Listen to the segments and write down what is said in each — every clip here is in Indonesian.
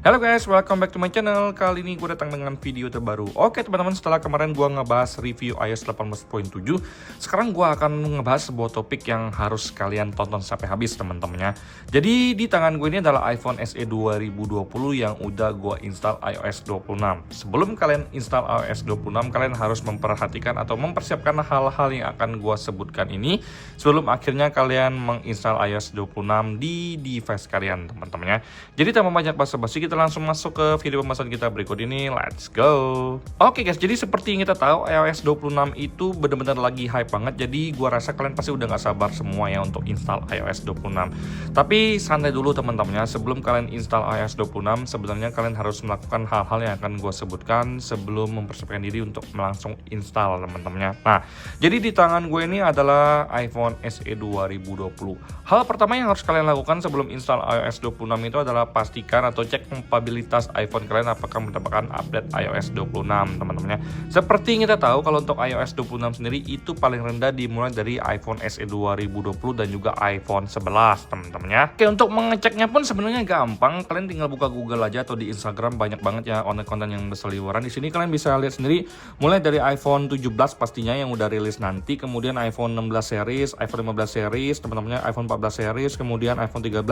Halo guys, welcome back to my channel. Kali ini gue datang dengan video terbaru. Oke teman-teman, setelah kemarin gue ngebahas review iOS 18.7, sekarang gue akan ngebahas sebuah topik yang harus kalian tonton sampai habis teman-temannya. Jadi di tangan gue ini adalah iPhone SE 2020 yang udah gue install iOS 26. Sebelum kalian install iOS 26, kalian harus memperhatikan atau mempersiapkan hal-hal yang akan gue sebutkan ini sebelum akhirnya kalian menginstal iOS 26 di device kalian teman-temannya. Jadi tanpa banyak basa-basi, kita langsung masuk ke video pembahasan kita berikut ini. Let's go. Oke guys, jadi seperti yang kita tahu, iOS 26 itu benar-benar lagi hype banget. Jadi gua rasa kalian pasti udah gak sabar semua ya untuk install iOS 26. Tapi santai dulu teman-temannya, sebelum kalian install iOS 26, sebenarnya kalian harus melakukan hal-hal yang akan gua sebutkan sebelum mempersiapkan diri untuk langsung install teman-temannya. Nah, jadi di tangan gue ini adalah iPhone SE 2020. Hal pertama yang harus kalian lakukan sebelum install iOS 26 itu adalah pastikan atau cek kompatibilitas iPhone kalian apakah mendapatkan update iOS 26 teman-temannya. Seperti yang kita tahu, kalau untuk iOS 26 sendiri itu paling rendah dimulai dari iPhone SE 2020 dan juga iPhone 11 teman-temannya. Oke, untuk mengeceknya pun sebenarnya gampang. Kalian tinggal buka Google aja atau di Instagram, banyak banget ya konten-konten yang berseliweran. Di sini kalian bisa lihat sendiri mulai dari iPhone 17 pastinya yang udah rilis nanti, kemudian iPhone 16 series, iPhone 15 series, teman-temannya iPhone 14 series, kemudian iPhone 13,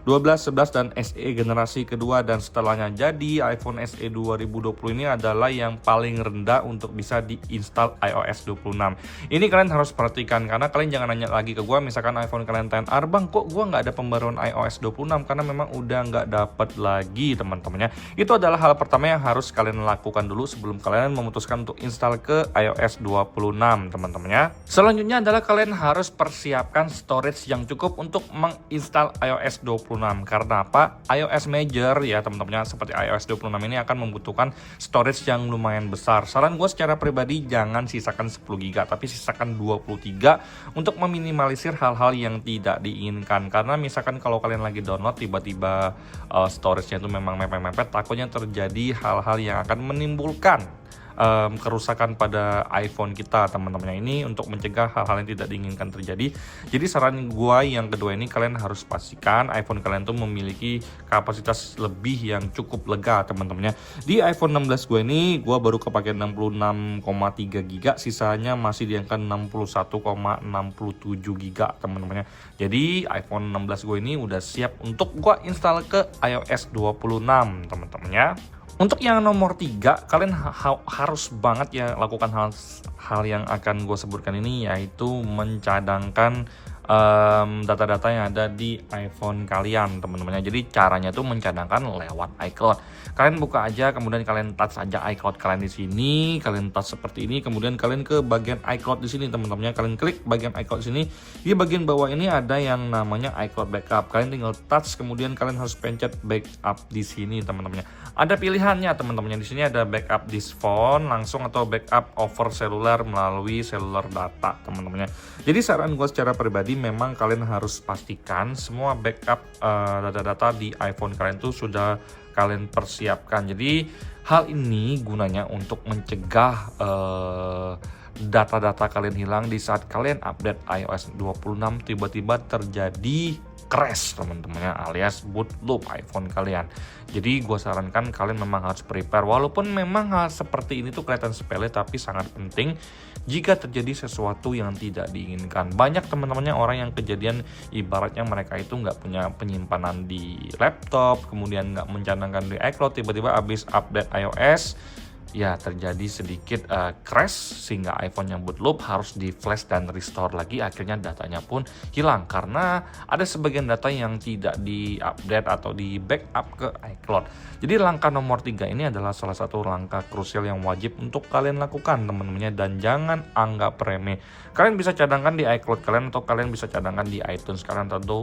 12, 11 dan SE generasi kedua dan setelahnya. Jadi iPhone SE 2020 ini adalah yang paling rendah untuk bisa diinstal iOS 26. Ini kalian harus perhatikan karena kalian jangan nanya lagi ke gua, misalkan iPhone kalian 10R, bang kok gua nggak ada pembaruan iOS 26, karena memang udah nggak dapat lagi teman-temannya. Itu adalah hal pertama yang harus kalian lakukan dulu sebelum kalian memutuskan untuk install ke iOS 26 teman-temannya. Selanjutnya adalah kalian harus persiapkan storage yang cukup untuk menginstal iOS 26. Karena apa? iOS Major ya teman-temannya, seperti iOS 26 ini akan membutuhkan storage yang lumayan besar. Saran gue secara pribadi, jangan sisakan 10 GB tapi sisakan 23 untuk meminimalisir hal-hal yang tidak diinginkan. Karena misalkan kalau kalian lagi download tiba-tiba storage-nya itu memang mepet-mepet, takutnya terjadi hal-hal yang akan menimbulkan kerusakan pada iPhone kita teman-temannya. Ini untuk mencegah hal-hal yang tidak diinginkan terjadi. Jadi saran gua yang kedua ini, kalian harus pastikan iPhone kalian tuh memiliki kapasitas lebih yang cukup lega teman-temannya. Di iPhone 16 gue ini gua baru kepake 66,3 GB, sisanya masih di angka 61,67 GB teman-temannya. Jadi iPhone 16 gue ini udah siap untuk gua install ke iOS 26 teman-temannya. Untuk yang nomor 3, kalian harus banget ya lakukan hal yang akan gue sebutkan ini, yaitu mencadangkan data-data yang ada di iPhone kalian teman-temannya. Jadi caranya tuh mencadangkan lewat iCloud. Kalian buka aja, kemudian kalian touch aja iCloud kalian di sini, kalian touch seperti ini, kemudian kalian ke bagian iCloud di sini teman-temannya. Kalian klik bagian iCloud sini, di bagian bawah ini ada yang namanya iCloud Backup. Kalian tinggal touch, kemudian kalian harus pencet backup di sini teman-temannya. Ada pilihannya teman-temannya, di sini ada backup this phone langsung atau backup over seluler melalui cellular data teman-temannya. Jadi saran gue secara pribadi, memang kalian harus pastikan semua backup data-data di iPhone kalian itu sudah kalian persiapkan. Jadi hal ini gunanya untuk mencegah data-data kalian hilang di saat kalian update iOS 26 tiba-tiba terjadi crash teman-temannya, alias boot loop iPhone kalian. Jadi gue sarankan kalian memang harus prepare, walaupun memang hal seperti ini tuh kelihatan sepele tapi sangat penting jika terjadi sesuatu yang tidak diinginkan. Banyak teman-temannya orang yang kejadian ibaratnya mereka itu nggak punya penyimpanan di laptop, kemudian nggak mencadangkan di iCloud, tiba-tiba habis update iOS ya terjadi sedikit crash sehingga iPhone yang boot loop harus di flash dan restore lagi, akhirnya datanya pun hilang karena ada sebagian data yang tidak di-update atau di backup ke iCloud. Jadi langkah nomor 3 ini adalah salah satu langkah krusial yang wajib untuk kalian lakukan teman-temannya, dan jangan anggap remeh. Kalian bisa cadangkan di iCloud kalian, atau kalian bisa cadangkan di iTunes kalian, atau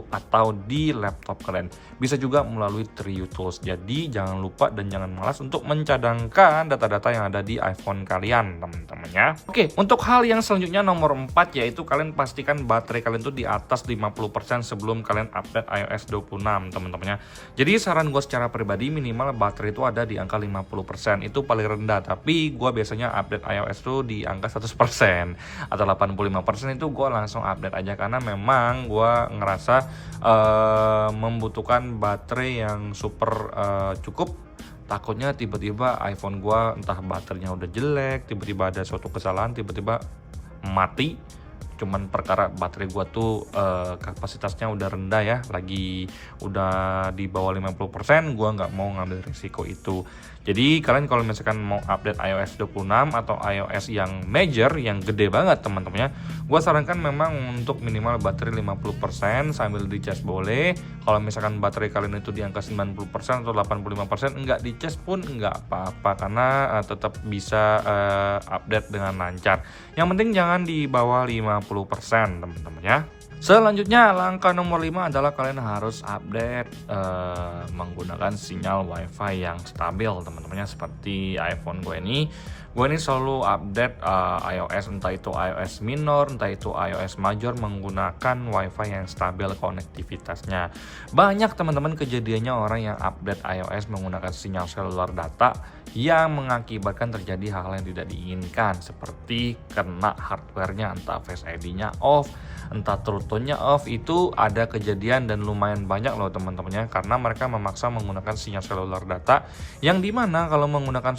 di laptop kalian. Bisa juga melalui Trio Tools. Jadi jangan lupa dan jangan malas untuk mencadangkan data-data data yang ada di iPhone kalian, teman-teman ya. Oke, untuk hal yang selanjutnya nomor 4 yaitu kalian pastikan baterai kalian tuh di atas 50% sebelum kalian update iOS 26, teman-teman ya. Jadi saran gue secara pribadi minimal baterai itu ada di angka 50%, itu paling rendah, tapi gue biasanya update iOS tuh di angka 100% atau 85% itu gue langsung update aja, karena memang gue ngerasa membutuhkan baterai yang super cukup. Takutnya tiba-tiba iPhone gua entah baterainya udah jelek, tiba-tiba ada suatu kesalahan, tiba-tiba mati cuman perkara baterai gua tuh kapasitasnya udah rendah ya, lagi udah di bawah 50%, gua nggak mau ngambil risiko itu. Jadi kalian kalau misalkan mau update iOS 26 atau iOS yang major, yang gede banget teman-teman ya, gua sarankan memang untuk minimal baterai 50% sambil dicas boleh. Kalau misalkan baterai kalian itu di angka 90% atau 85% enggak dicas pun enggak apa-apa, karena tetap bisa update dengan lancar. Yang penting jangan di bawah 50% teman-teman ya. Selanjutnya langkah nomor 5 adalah kalian harus update menggunakan sinyal WiFi yang stabil teman-teman ya. Seperti iPhone gue ini selalu update iOS, entah itu iOS minor, entah itu iOS major, menggunakan WiFi yang stabil konektivitasnya. Banyak teman-teman kejadiannya orang yang update iOS menggunakan sinyal seluler data yang mengakibatkan terjadi hal yang tidak diinginkan, seperti kena hardware-nya, entah Face ID-nya off, entah True Tone-nya off. Itu ada kejadian dan lumayan banyak loh teman-temannya, karena mereka memaksa menggunakan sinyal seluler data, yang dimana kalau menggunakan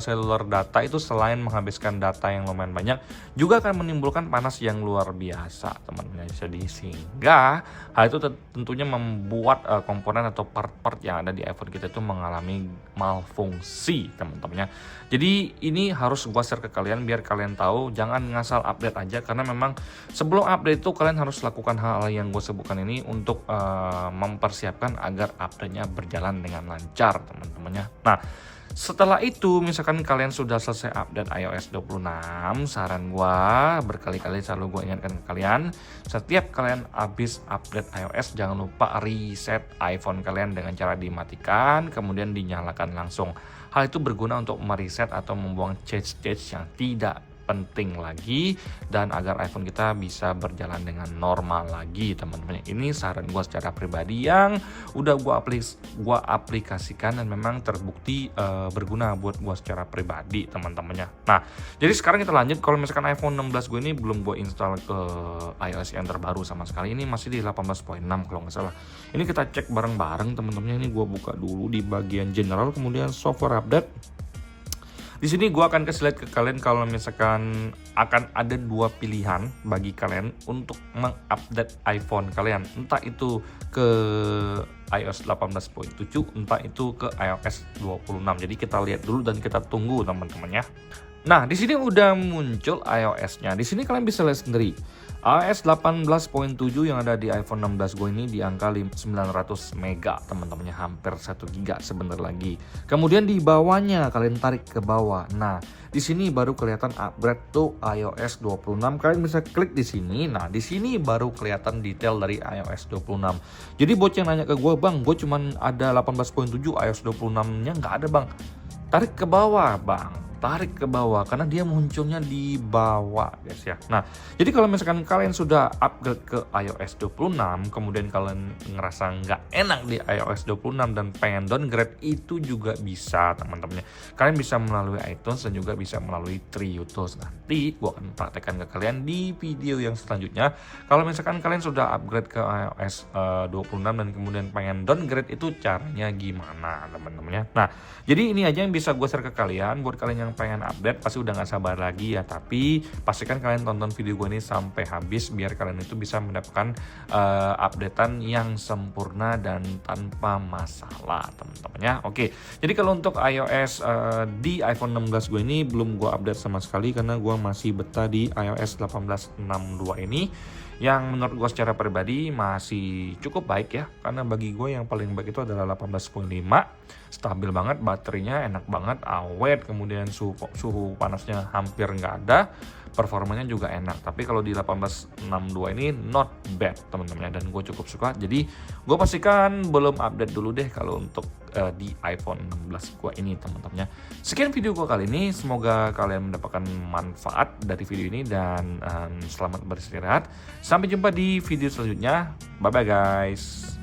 seluler data itu selain menghabiskan data yang lumayan banyak, juga akan menimbulkan panas yang luar biasa teman-teman. Jadi sehingga hal itu tentunya membuat komponen atau part-part yang ada di iPhone kita itu mengalami malfungsi teman-temannya. Jadi ini harus gua share ke kalian biar kalian tahu, jangan ngasal update aja, karena memang sebelum update itu kalian harus lakukan hal yang gue sebutkan ini untuk mempersiapkan agar update-nya berjalan dengan lancar teman-temannya. Nah, setelah itu misalkan kalian sudah selesai update iOS 26, saran gue berkali-kali selalu gue ingatkan ke kalian, setiap kalian habis update iOS jangan lupa reset iPhone kalian dengan cara dimatikan kemudian dinyalakan langsung. Hal itu berguna untuk mereset atau membuang cache-cache yang tidak penting lagi, dan agar iPhone kita bisa berjalan dengan normal lagi teman-teman. Ini saran gue secara pribadi yang udah gue aplikasikan dan memang terbukti berguna buat gue secara pribadi teman-temannya. Nah, jadi sekarang kita lanjut. Kalau misalkan iPhone 16 gue ini belum gue install ke iOS yang terbaru sama sekali, ini masih di 18.6 kalau nggak salah. Ini kita cek bareng-bareng teman-teman. Ini gue buka dulu di bagian general, kemudian software update. Di sini gue akan kasih lihat ke kalian kalau misalkan akan ada dua pilihan bagi kalian untuk mengupdate iPhone kalian, entah itu ke iOS 18.7, entah itu ke iOS 26. Jadi kita lihat dulu dan kita tunggu teman-teman ya. Nah, di sini udah muncul iOS-nya. Di sini kalian bisa lihat sendiri. iOS 18.7 yang ada di iPhone 16 gue ini di angka 900 mega teman-temannya, hampir 1 giga sebentar lagi. Kemudian di bawahnya kalian tarik ke bawah. Nah, di sini baru kelihatan upgrade tuh iOS 26. Kalian bisa klik di sini. Nah, di sini baru kelihatan detail dari iOS 26. Jadi buat yang nanya ke gue, "Bang, gue cuman ada 18.7, iOS 26-nya nggak ada, Bang." Tarik ke bawah, Bang. Tarik ke bawah karena dia munculnya di bawah guys ya. Nah, jadi kalau misalkan kalian sudah upgrade ke iOS 26 kemudian kalian ngerasa nggak enak di iOS 26 dan pengen downgrade, itu juga bisa teman-temannya. Kalian bisa melalui iTunes dan juga bisa melalui Triutos. Nanti gua akan praktekkan ke kalian di video yang selanjutnya. Kalau misalkan kalian sudah upgrade ke iOS 26 dan kemudian pengen downgrade, itu caranya gimana teman-temannya. Nah, jadi ini aja yang bisa gue share ke kalian. Buat kalian yang pengen update pasti udah gak sabar lagi ya, tapi pastikan kalian tonton video gue ini sampai habis biar kalian itu bisa mendapatkan updatean yang sempurna dan tanpa masalah teman-teman ya. Oke, jadi kalau untuk iOS di iPhone 16 gue ini belum gue update sama sekali karena gue masih betah di iOS 18.62 ini, yang menurut gue secara pribadi masih cukup baik ya, karena bagi gue yang paling baik itu adalah 18.5, stabil banget, baterainya enak banget, awet, kemudian suhu panasnya hampir nggak ada, performanya juga enak. Tapi kalau di 18.62 ini not bad teman-teman, dan gue cukup suka. Jadi gue pastikan belum update dulu deh kalau untuk di iPhone 16 gua ini teman-teman ya. Sekian video gua kali ini, semoga kalian mendapatkan manfaat dari video ini dan selamat beristirahat. Sampai jumpa di video selanjutnya. Bye bye guys.